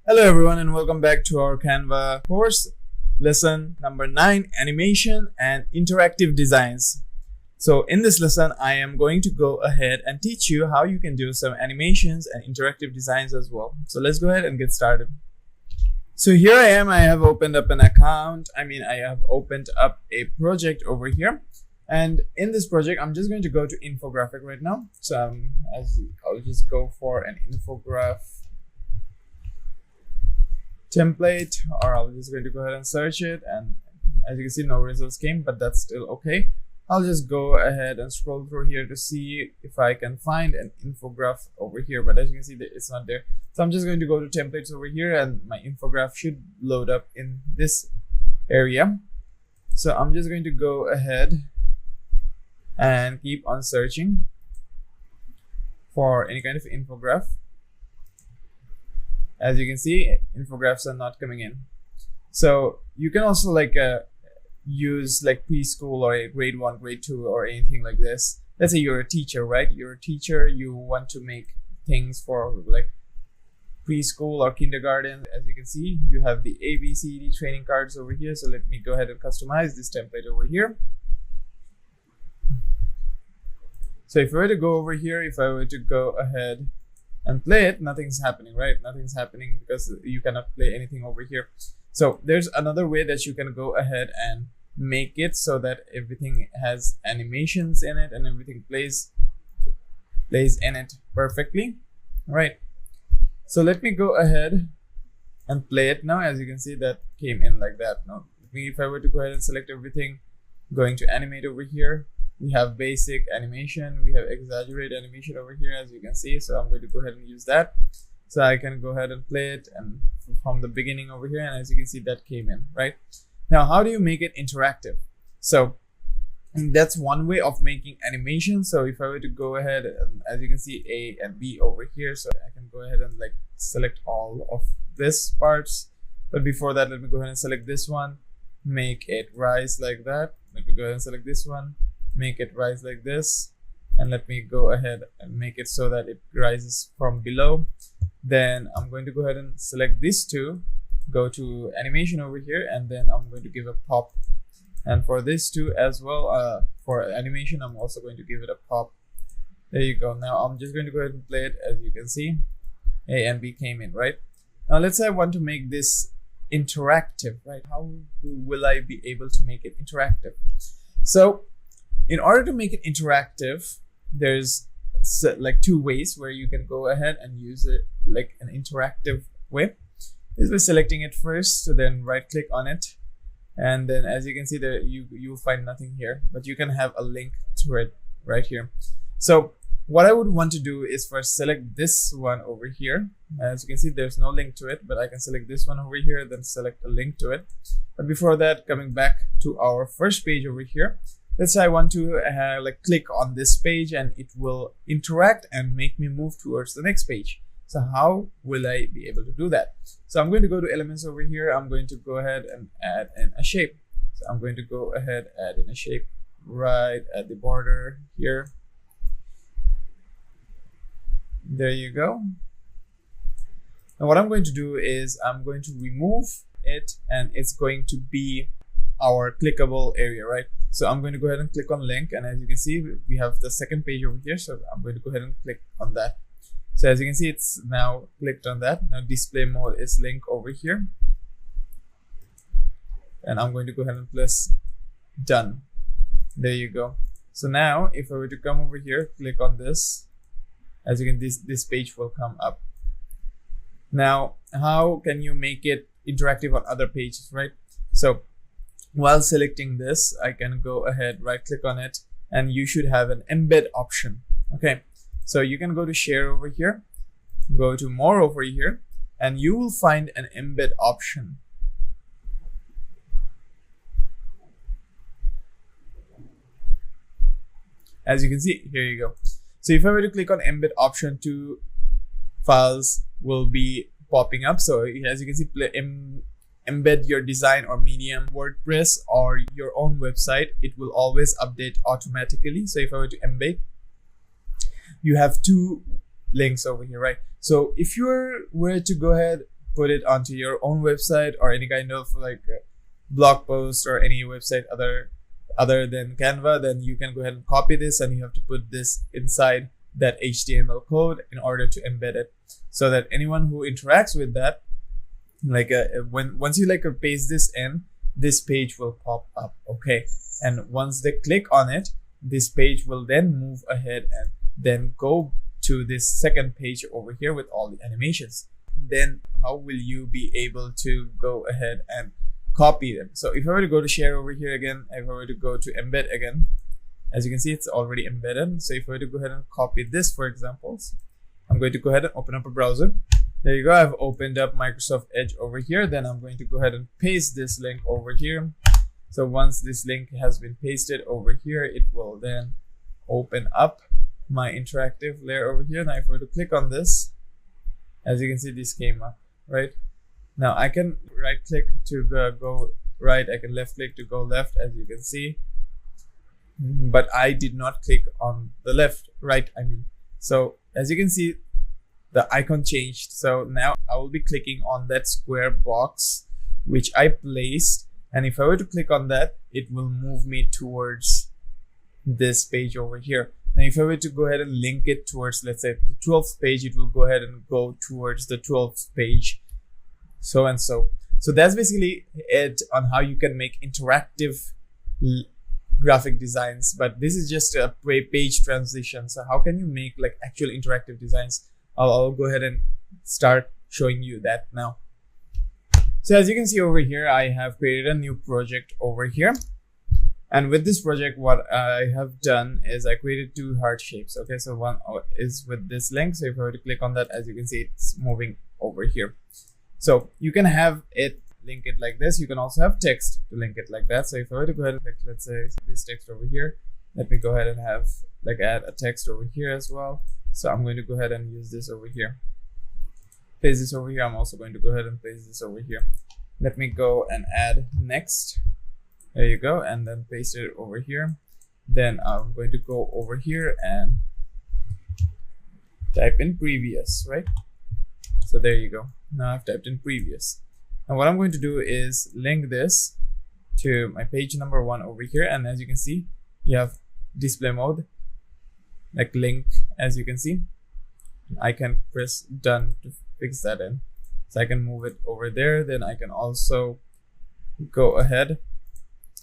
Hello everyone and welcome back to our Canva course, lesson number 9, animation and interactive designs. So in this lesson, I am going to go ahead and teach you how you can do some animations and interactive designs as well. So let's go ahead and get started. So here I am, I have opened up an account. I have opened up a project over here. And in this project, I'm just going to go to infographic right now. So I'll just go for an infographic template, or I'm just going to go ahead and search it, and as you can see, no results came, but that's still okay. I'll just go ahead and scroll through here to see if I can find an infographic over here, but as you can see, it's not there. So I'm just going to go to templates over here, and my infographic should load up in this area. So I'm just going to go ahead and keep on searching for any kind of infographic. As you can see, infographics are not coming in. So you can also use preschool or a grade 1, grade 2 or anything like this. Let's say you're a teacher, right? You're a teacher, you want to make things for like preschool or kindergarten. As you can see, you have the ABCD training cards over here. So let me go ahead and customize this template over here. So if I were to go over here, if I were to go ahead and play it, nothing's happening, right? Nothing's happening because you cannot play anything over here. So there's another way that you can go ahead and make it so that everything has animations in it and everything plays in it perfectly, right? So let me go ahead and play it now. As you can see, that came in like that. Now, if I were to go ahead and select everything, going to animate over here, we have basic animation, we have exaggerate animation over here, as you can see. So I'm going to go ahead and use that. So I can go ahead and play it and from the beginning over here, and as you can see, that came in, right? Now, how do you make it interactive? So that's one way of making animation. So if I were to go ahead, and as you can see, A and B over here, so I can go ahead and select all of this parts. But before that, let me go ahead and select this one, make it rise like that. Let me go ahead and select this one, make it rise like this, and let me go ahead and make it so that it rises from below. Then I'm going to go ahead and select these two, go to animation over here, and then I'm going to give a pop. And for this two as well, for animation, I'm also going to give it a pop. There you go. Now I'm just going to go ahead and play it. As you can see, A and B came in, right? Now let's say I want to make this interactive, right? How will I be able to make it interactive? So in order to make it interactive, there's two ways where you can go ahead and use it like an interactive way. Is by selecting it first, so then right click on it, and then as you can see there, you'll find nothing here, but you can have a link to it right here. So what I would want to do is first select this one over here. As you can see, there's no link to it, but I can select this one over here, then select a link to it. But before that, coming back to our first page over here, let's say I want to click on this page and it will interact and make me move towards the next page. So how will I be able to do that? So I'm going to go to elements over here. I'm going to go ahead and add in a shape. So I'm going to go ahead, add in a shape right at the border here. There you go. And what I'm going to do is I'm going to remove it, and it's going to be our clickable area, right? So I'm going to go ahead and click on link, and as you can see, we have the second page over here. So I'm going to go ahead and click on that. So as you can see, it's now clicked on that. Now display mode is link over here, and I'm going to go ahead and press done. There you go. So now if I were to come over here, click on this, as you can, this page will come up. Now, how can you make it interactive on other pages, right? So while selecting this, I can go ahead, right click on it, and you should have an embed option. Okay, so you can go to share over here, go to more over here, and you will find an embed option. As you can see, here you go. So if I were to click on embed option, 2 files will be popping up. So as you can see, embed your design or medium, WordPress or your own website, it will always update automatically. So if I were to embed, you have 2 links over here, right? So if you were to go ahead, put it onto your own website or any kind of like blog post or any website other than Canva, then you can go ahead and copy this, and you have to put this inside that HTML code in order to embed it, so that anyone who interacts with that, like once you like paste this in, this page will pop up. Okay, and once they click on it, this page will then move ahead and then go to this second page over here with all the animations. Then how will you be able to go ahead and copy them? So if I were to go to share over here again, if I were to go to embed again, as you can see, it's already embedded. So if I were to go ahead and copy this, for example, I'm going to go ahead and open up a browser. There you go. I've opened up Microsoft Edge over here. Then I'm going to go ahead and paste this link over here. So once this link has been pasted over here, it will then open up my interactive layer over here. Now if I were to click on this, as you can see, this came up, right? Now I can right click to go right, I can left click to go left, as you can see, but I did not click on the right, I mean. So as you can see, the icon changed. So now I will be clicking on that square box which I placed, and if I were to click on that, it will move me towards this page over here. Now if I were to go ahead and link it towards, let's say, the 12th page, it will go ahead and go towards the 12th page, so and so. So that's basically it on how you can make interactive graphic designs, but this is just a page transition. So how can you make like actual interactive designs? I'll go ahead and start showing you that now. So as you can see over here, I have created a new project over here. And with this project, what I have done is I created two heart shapes. Okay, so one is with this link. So if I were to click on that, as you can see, it's moving over here. So you can have it link it like this. You can also have text to link it like that. So if I were to go ahead and like, let's say this text over here, let me go ahead and have like add a text over here as well. So I'm going to go ahead and use this over here. Paste this over here. I'm also going to go ahead and paste this over here. Let me go and add next. There you go. And then paste it over here. Then I'm going to go over here and type in previous, right? So there you go. Now I've typed in previous. And what I'm going to do is link this to my page number 1 over here. And as you can see, you have display mode, like link, as you can see. I can press done to fix that in. So I can move it over there. Then I can also go ahead,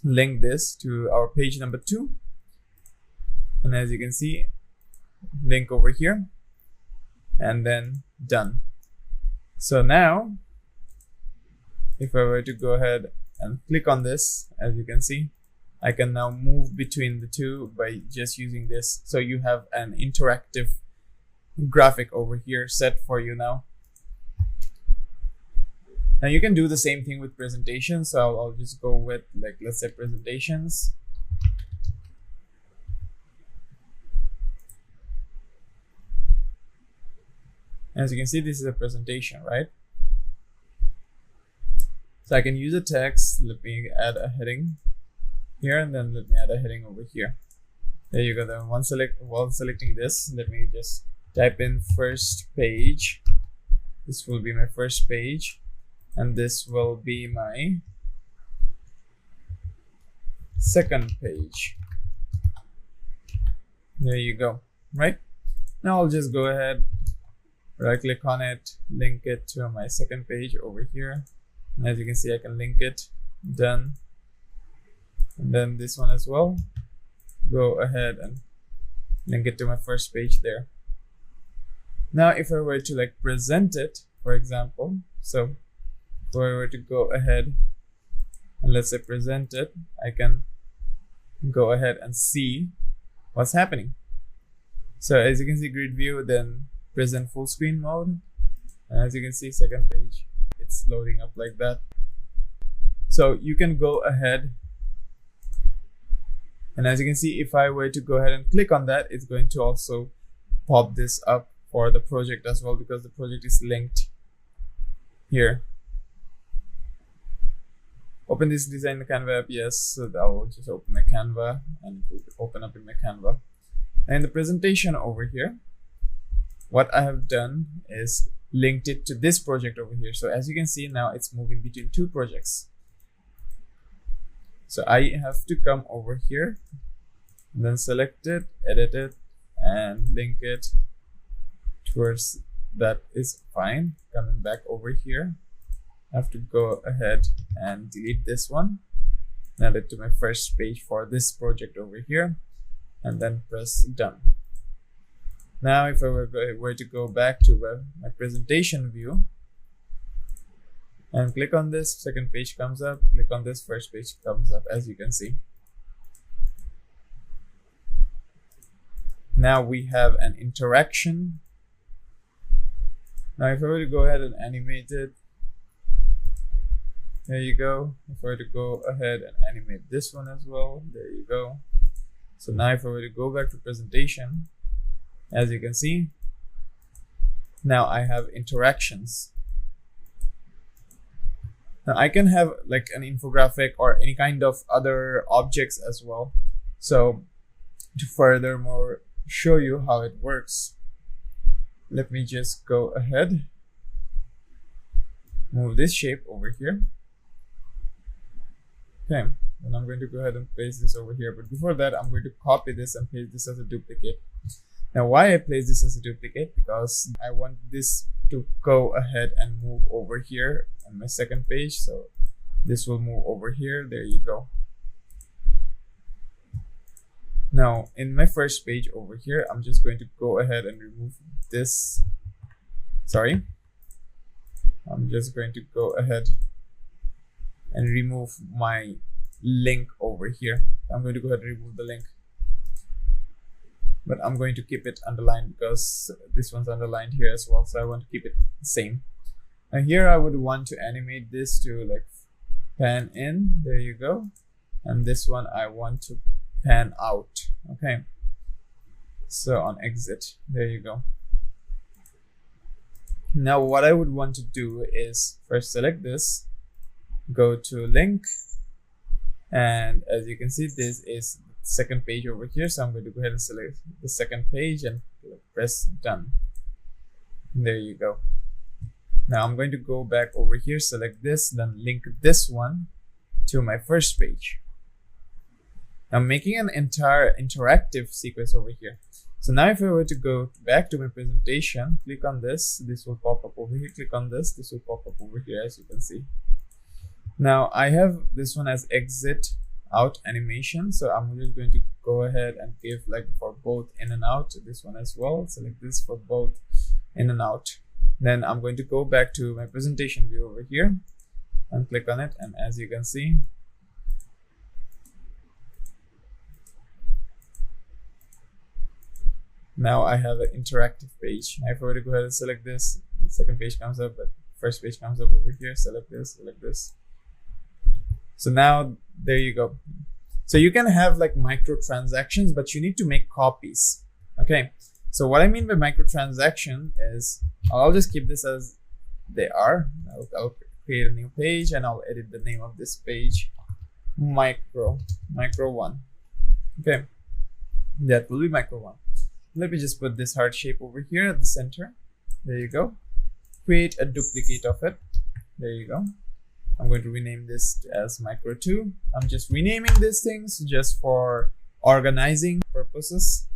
link this to our page number 2. And as you can see, link over here and then done. So now, if I were to go ahead and click on this, as you can see, I can now move between the two by just using this. So you have an interactive graphic over here set for you now. Now you can do the same thing with presentations. So I'll just go with, like, let's say presentations. As you can see, this is a presentation, right? So I can use a text. Let me add a heading here, and then let me add a heading over here. There you go. Then while selecting this, let me just type in first page. This will be my first page, and this will be my second page. There you go, right? Now I'll just go ahead, right click on it, link it to my second page over here. And as you can see, I can link it, done. And then this one as well, go ahead and link it to my first page there. Now if I were to like present it, for example, so if I were to go ahead and let's say present it, I can go ahead and see what's happening. So as you can see, grid view, then present full screen mode. And as you can see, second page, it's loading up like that. So you can go ahead, and as you can see, if I were to go ahead and click on that, it's going to also pop this up for the project as well, because the project is linked here. Open this design in the Canva app. Yes, so I will just open my Canva and it will open up in my Canva. And in the presentation over here, what I have done is linked it to this project over here. So as you can see now, it's moving between two projects. So I have to come over here, and then select it, edit it, and link it towards that is fine. Coming back over here, I have to go ahead and delete this one, add it to my first page for this project over here, and then press done. Now if I were to go back to my presentation view and click on this, second page comes up, click on this, first page comes up, as you can see. Now we have an interaction. Now if I were to go ahead and animate it, there you go. If I were to go ahead and animate this one as well, there you go. So now if I were to go back to presentation, as you can see, now I have interactions. Now I can have like an infographic or any kind of other objects as well. So to furthermore show you how it works, let me just go ahead, move this shape over here. Okay, and I'm going to go ahead and paste this over here. But before that, I'm going to copy this and paste this as a duplicate. Now, why I place this as a duplicate? Because I want this to go ahead and move over here on my second page. So this will move over here. There you go. Now, in my first page over here, I'm just going to go ahead and remove this. Sorry. I'm just going to go ahead and remove my link over here. I'm going to go ahead and remove the link. But I'm going to keep it underlined because this one's underlined here as well. So I want to keep it the same. Now here I would want to animate this to like pan in. There you go. And this one I want to pan out. Okay. So on exit, there you go. Now what I would want to do is first select this, go to link, and as you can see, this is the second page over here. So I'm going to go ahead and select the second page and press done. There you go. Now I'm going to go back over here, select this, then link this one to my first page. I'm making an entire interactive sequence over here. So now if I were to go back to my presentation, click on this, this will pop up over here. Click on this, this will pop up over here, as you can see. Now I have this one as exit out animation. So I'm just going to go ahead and give like for both in and out, this one as well. Select this for both in and out. Then I'm going to go back to my presentation view over here and click on it. And as you can see, now I have an interactive page. Now if I were to go ahead and select this, the second page comes up, but first page comes up over here. Select this, select this. So now there you go. So you can have like microtransactions, but you need to make copies. Okay. So what I mean by microtransaction is I'll just keep this as they are. I'll create a new page and I'll edit the name of this page micro 1. Okay. That will be micro 1. Let me just put this heart shape over here at the center. There you go. Create a duplicate of it. There you go. I'm going to rename this as micro 2. I'm just renaming these things just for organizing purposes.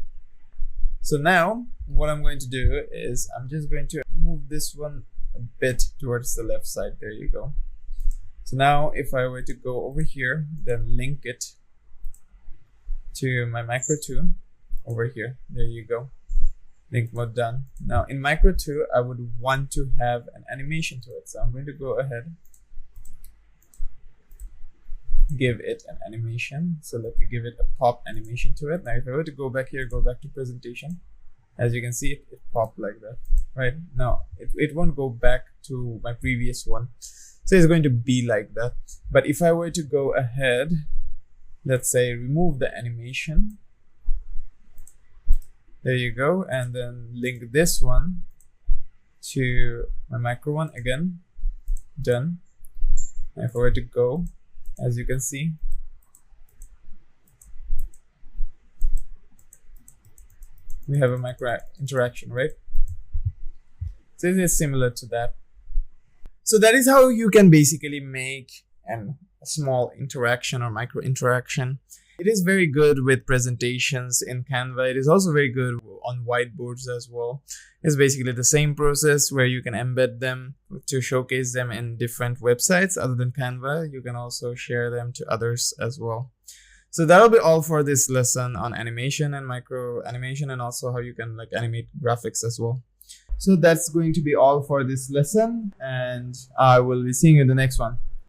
So now what I'm going to do is I'm just going to move this one a bit towards the left side. There you go. So now if I were to go over here, then link it to my micro 2 over here. There you go. Link mode done. Now in micro 2, I would want to have an animation to it. So I'm going to go ahead, give it an animation. So let me give it a pop animation to it. Now if I were to go back here, go back to presentation, as you can see, it popped like that. Right now it won't go back to my previous one, so it's going to be like that. But if I were to go ahead, let's say remove the animation, there you go, and then link this one to my micro 1 again, done. And if I were to go, as you can see, we have a micro interaction, right? So it is similar to that. So that is how you can basically make a small interaction or micro interaction. It is very good with presentations in Canva. It is also very good on whiteboards as well. It's basically the same process where you can embed them to showcase them in different websites other than Canva. You can also share them to others as well. So that'll be all for this lesson on animation and micro animation, and also how you can like animate graphics as well. So that's going to be all for this lesson, and I will be seeing you in the next one.